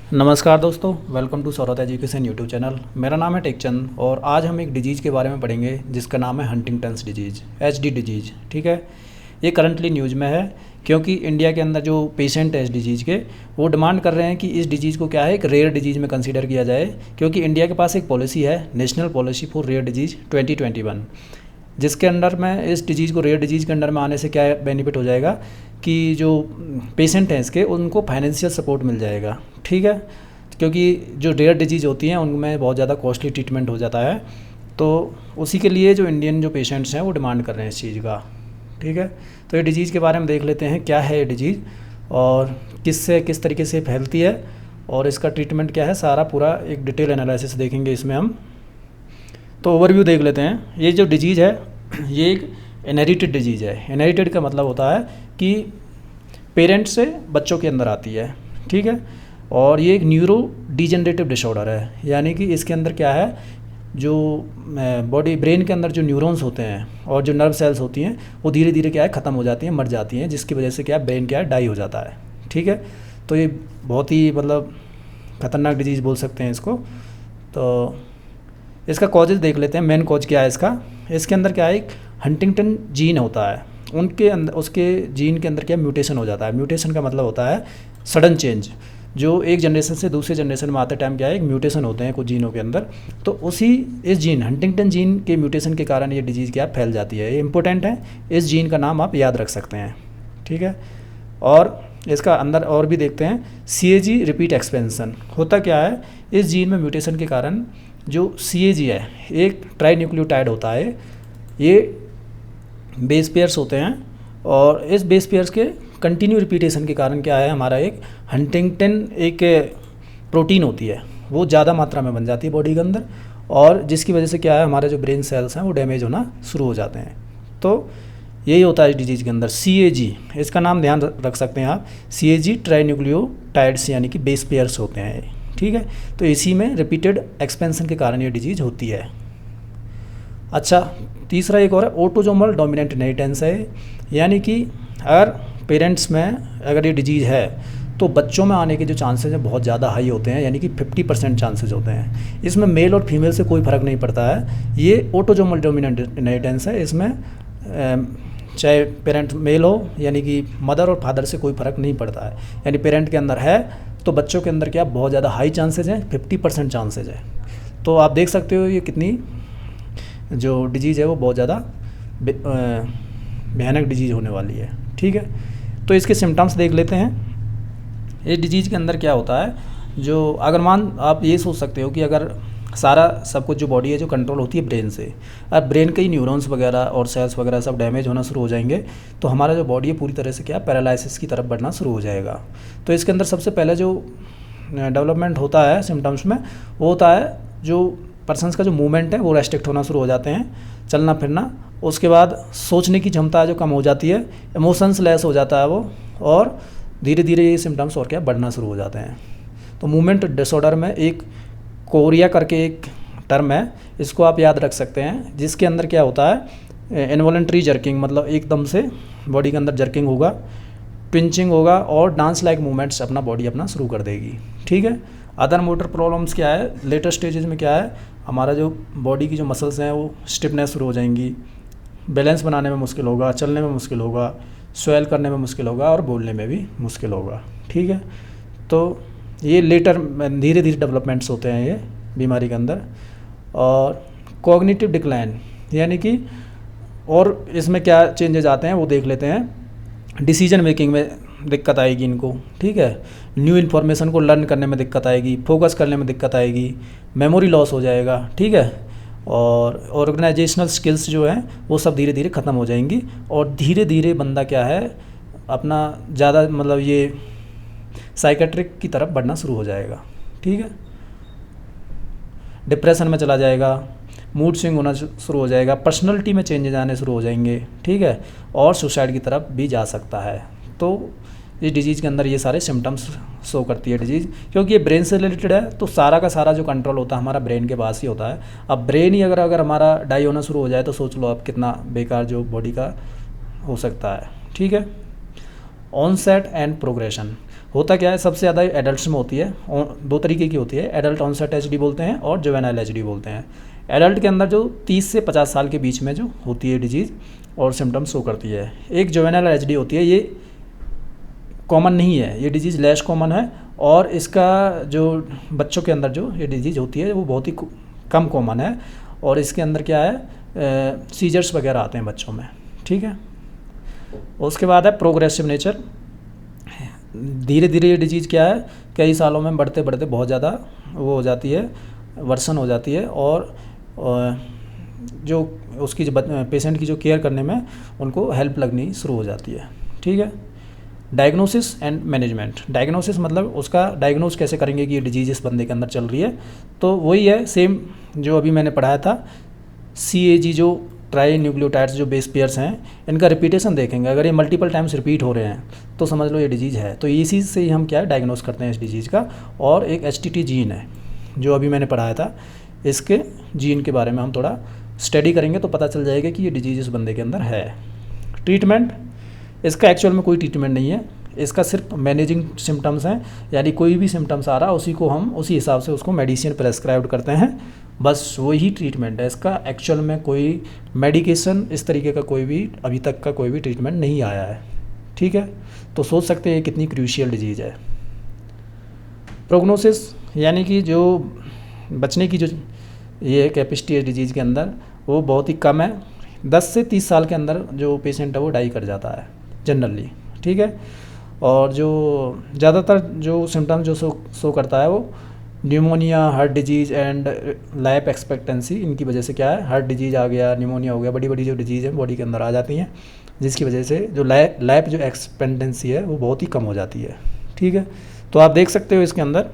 नमस्कार दोस्तों, welcome to Saurabh education YouTube channel. मेरा नाम है टेकचंद और आज हम एक डिजीज़ के बारे में पढ़ेंगे जिसका नाम है हंटिंगटन्स डिजीज़, एचडी डिजीज़। ठीक है, ये करंटली न्यूज़ में है क्योंकि इंडिया के अंदर जो पेशेंट है इस डिजीज़ के, वो डिमांड कर रहे हैं कि इस डिजीज़ को क्या है, एक रेयर डिजीज़ में कंसीडर किया जाए, क्योंकि इंडिया के पास एक पॉलिसी है, national policy for rare disease 2021, जिसके अंडर में इस डिजीज़ को रेयर डिजीज़ के अंडर में आने से क्या बेनिफिट हो जाएगा कि जो पेशेंट हैं इसके, उनको फाइनेंशियल सपोर्ट मिल जाएगा। ठीक है, क्योंकि जो रेयर डिजीज़ होती हैं उनमें बहुत ज़्यादा कॉस्टली ट्रीटमेंट हो जाता है, तो उसी के लिए जो इंडियन जो पेशेंट्स हैं वो डिमांड कर रहे हैं इस चीज़ का। ठीक है, तो ये डिजीज़ के बारे में देख लेते हैं, क्या है ये डिजीज़ और किस तरीके से फैलती है और इसका ट्रीटमेंट क्या है, सारा पूरा एक डिटेल एनालिसिस देखेंगे इसमें हम। तो ओवरव्यू देख लेते हैं। ये जो डिजीज़ है ये एक इनहेरिटेड डिजीज़ है। इनहेरिटेड का मतलब होता है कि पेरेंट्स से बच्चों के अंदर आती है। ठीक है, और ये एक न्यूरो डिजेनरेटिव डिसऑर्डर है, यानी कि इसके अंदर क्या है, जो बॉडी ब्रेन के अंदर जो न्यूरॉन्स होते हैं और जो नर्व सेल्स होती हैं वो धीरे धीरे क्या है ख़त्म हो जाती हैं, मर जाती हैं, जिसकी वजह से क्या ब्रेन क्या है डाई हो जाता है। ठीक है, तो ये बहुत ही मतलब ख़तरनाक डिजीज़ बोल सकते हैं इसको। तो इसका कॉजेज देख लेते हैं, मेन कॉज क्या है इसका। इसके अंदर क्या है, एक हंटिंगटन जीन होता है, उनके अंदर उसके जीन के अंदर क्या म्यूटेशन हो जाता है। म्यूटेशन का मतलब होता है सडन चेंज, जो एक जनरेशन से दूसरे जनरेशन में आते टाइम क्या है, एक म्यूटेशन होते हैं कुछ जीनों के अंदर। तो उसी इस जीन हंटिंगटन जीन के म्यूटेशन के कारण ये डिजीज़ क्या फैल जाती है। ये इंपॉर्टेंट है, इस जीन का नाम आप याद रख सकते हैं। ठीक है, और इसका अंदर और भी देखते हैं, CAG रिपीट एक्सपेंशन होता क्या है, इस जीन में म्यूटेशन के कारण जो CAG है, एक ट्राई न्यूक्लियोटाइड होता है, ये बेस पेयर्स होते हैं और इस बेस पेयर्स के कंटिन्यू रिपीटेशन के कारण क्या है, हमारा एक हंटिंगटन एक प्रोटीन होती है, वो ज़्यादा मात्रा में बन जाती है बॉडी के अंदर, और जिसकी वजह से क्या है, हमारे जो ब्रेन सेल्स हैं वो डैमेज होना शुरू हो जाते हैं। तो यही होता है इस डिजीज़ के अंदर। CAG, इसका नाम ध्यान रख सकते हैं आप, CAG ट्राई न्यूक्लियोटाइड्स यानी कि बेस पेयर्स होते हैं। ठीक है, तो इसी में रिपीटेड एक्सपेंशन के कारण ये डिजीज़ होती है। अच्छा, तीसरा एक और है, ऑटोसोमल डोमिनेंट इनहेरिटेंस है, यानी कि अगर पेरेंट्स में अगर ये डिजीज़ है तो बच्चों में आने के जो चांसेस हैं बहुत ज़्यादा हाई होते हैं, यानी कि 50% चांसेस होते हैं। इसमें मेल और फीमेल से कोई फ़र्क नहीं पड़ता है, ये ऑटोसोमल डोमिनेंट इनहेरिटेंस है। इसमें चाहे पेरेंट मेल हो, यानी कि मदर और फादर से कोई फ़र्क नहीं पड़ता है, यानी पेरेंट के अंदर है तो बच्चों के अंदर क्या बहुत ज़्यादा हाई चांसेज हैं, 50% चांसेज है। तो आप देख सकते हो ये कितनी जो डिजीज़ है वो बहुत ज़्यादा भयानक डिजीज़ होने वाली है। ठीक है, तो इसके सिम्टम्स देख लेते हैं। इस डिजीज़ के अंदर क्या होता है, जो अगर आप ये सोच सकते हो कि अगर सारा सब कुछ जो बॉडी है जो कंट्रोल होती है ब्रेन से, अब ब्रेन के ही न्यूरॉन्स वगैरह और सेल्स वगैरह सब डैमेज होना शुरू हो जाएंगे तो हमारा जो बॉडी है पूरी तरह से क्या पैरालिसिस की तरफ बढ़ना शुरू हो जाएगा। तो इसके अंदर सबसे पहले जो डेवलपमेंट होता है सिम्टम्स में, वो होता है जो पर्सन्स का जो मूवमेंट है वो रेस्ट्रिक्ट होना शुरू हो जाते हैं, चलना फिरना। उसके बाद सोचने की क्षमता जो कम हो जाती है, इमोशंस लेस हो जाता है वो, और धीरे धीरे ये सिम्टम्स और क्या बढ़ना शुरू हो जाते हैं। तो मूवमेंट डिसऑर्डर में एक कोरिया करके एक टर्म है, इसको आप याद रख सकते हैं, जिसके अंदर क्या होता है, इनवॉलंटरी जर्किंग, मतलब एकदम से बॉडी के अंदर जर्किंग होगा, ट्विंचिंग होगा और डांस लाइक मूवमेंट्स अपना बॉडी अपना शुरू कर देगी। ठीक है, अदर मोटर प्रॉब्लम्स क्या है, लेटर स्टेजेस में क्या है, हमारा जो बॉडी की जो मसल्स हैं वो स्टिफनेस शुरू हो जाएंगी, बैलेंस बनाने में मुश्किल होगा, चलने में मुश्किल होगा, स्वेल करने में मुश्किल होगा और बोलने में भी मुश्किल होगा। ठीक है, तो ये लेटर धीरे धीरे डेवलपमेंट्स होते हैं ये बीमारी के अंदर। और कॉग्निटिव डिक्लाइन, यानी कि और इसमें क्या चेंजेस आते हैं वो देख लेते हैं। डिसीजन मेकिंग में दिक्कत आएगी इनको। ठीक है, न्यू इन्फॉर्मेशन को लर्न करने में दिक्कत आएगी, फोकस करने में दिक्कत आएगी, मेमोरी लॉस हो जाएगा। ठीक है, और ऑर्गेनाइजेशनल स्किल्स जो हैं वो सब धीरे धीरे ख़त्म हो जाएंगी, और धीरे धीरे बंदा क्या है अपना ज़्यादा मतलब ये साइकेट्रिक की तरफ बढ़ना शुरू हो जाएगा। ठीक है, डिप्रेशन में चला जाएगा, मूड स्विंग होना शुरू हो जाएगा, पर्सनैलिटी में चेंजेस आने शुरू हो जाएंगे। ठीक है, और सुसाइड की तरफ भी जा सकता है। तो इस डिजीज़ के अंदर ये सारे सिम्टम्स शो करती है डिजीज़, क्योंकि ये ब्रेन से रिलेटेड है तो सारा का सारा जो कंट्रोल होता है हमारा ब्रेन के पास ही होता है। अब ब्रेन ही अगर हमारा डाई होना शुरू हो जाए तो सोच लो आप कितना बेकार जो बॉडी का हो सकता है। ठीक है, ऑनसेट एंड प्रोग्रेशन, होता क्या है, सबसे ज़्यादा एडल्ट्स में होती है, और दो तरीके की होती है, एडल्ट ऑनसेट एचडी बोलते हैं और जुवेनाइल एचडी बोलते हैं। एडल्ट के अंदर जो 30 से 50 साल के बीच में जो होती है डिजीज़ और सिम्टम्स शो करती है। एक जुवेनाइल एचडी होती है, ये कॉमन नहीं है, ये डिजीज़ लेस कॉमन है, और इसका जो बच्चों के अंदर जो ये डिजीज़ होती है वो बहुत ही कम कॉमन है, और इसके अंदर क्या है, सीजर्स वगैरह आते हैं बच्चों में, ठीक है। उसके बाद है प्रोग्रेसिव नेचर। धीरे धीरे ये डिजीज़ क्या है, कई सालों में बढ़ते बढ़ते बहुत ज़्यादा वो हो जाती है, वर्सन हो जाती है, और जो उसकी जो पेशेंट की जो केयर करने में उनको हेल्प लगनी शुरू हो जाती है, ठीक है। Diagnosis and management. डायग्नोसिस मतलब उसका डायग्नोस कैसे करेंगे कि ये डिजीज़ इस बंदे के अंदर चल रही है, तो वही है सेम जो अभी मैंने पढ़ाया था, CAG जो ट्राई न्यूक्लियोटाइड्स जो बेस पेयर्स हैं, इनका रिपीटेशन देखेंगे, अगर ये मल्टीपल टाइम्स रिपीट हो रहे हैं तो समझ लो ये डिजीज़ है। तो इसी से ही हम क्या है डायग्नोस करते हैं इस डिजीज़ का। और एक HTT जीन है जो अभी मैंने पढ़ाया था, इसके जीन के बारे में हम थोड़ा स्टडी करेंगे तो पता चल जाएगा कि ये डिजीज़ इस बंदे के अंदर है। ट्रीटमेंट, इसका एक्चुअल में कोई ट्रीटमेंट नहीं है, इसका सिर्फ मैनेजिंग सिम्टम्स हैं, यानी कोई भी सिम्टम्स आ रहा उसी को हम उसी हिसाब से उसको मेडिसिन प्रेस्क्राइब करते हैं, बस वही ट्रीटमेंट है इसका। एक्चुअल में कोई मेडिकेशन इस तरीके का कोई भी अभी तक का कोई भी ट्रीटमेंट नहीं आया है, ठीक है। तो सोच सकते हैं कितनी क्रूशियल डिजीज़ है। प्रोग्नोसिस यानी कि जो बचने की जो ये कैपेसिटी है डिजीज़ के अंदर वो बहुत ही कम है, 10 से 30 साल के अंदर जो पेशेंट है वो डाई कर जाता है जनरली, ठीक है। और जो ज़्यादातर जो सिम्टम्स जो शो करता है वो pneumonia, heart disease and life expectancy, इनकी वजह से क्या है, हार्ट डिजीज़ आ गया, न्यूमोनिया हो गया, बड़ी बड़ी जो डिजीज़ है बॉडी के अंदर आ जाती हैं, जिसकी वजह से जो लाइफ जो एक्सपेक्टेंसी है वो बहुत ही कम हो जाती है, ठीक है। तो आप देख सकते हो इसके अंदर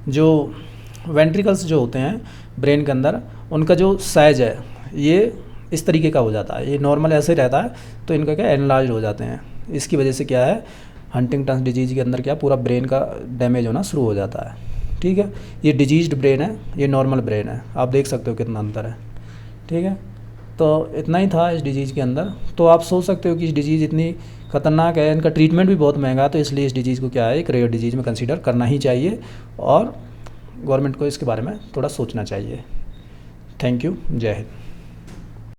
जो वेंट्रिकल्स जो होते हैं ब्रेन के अंदर, उनका जो साइज है ये इस तरीके का हो जाता है, ये नॉर्मल ऐसे ही रहता है, तो इनका क्या एनलार्ज हो जाते हैं। इसकी वजह से क्या है, हंटिंगटन डिजीज़ के अंदर क्या पूरा ब्रेन का डैमेज होना शुरू हो जाता है, ठीक है। ये डिजीज्ड ब्रेन है, ये नॉर्मल ब्रेन है, आप देख सकते हो कितना अंतर है, ठीक है। तो इतना ही था इस डिजीज़ के अंदर। तो आप सोच सकते हो कि इस डिजीज़ इतनी ख़तरनाक है, इनका ट्रीटमेंट भी बहुत महंगा है, तो इसलिए इस डिजीज़ को क्या है एक रेयर डिजीज़ में कंसीडर करना ही चाहिए, और गवर्नमेंट को इसके बारे में थोड़ा सोचना चाहिए। थैंक यू, जय हिंद।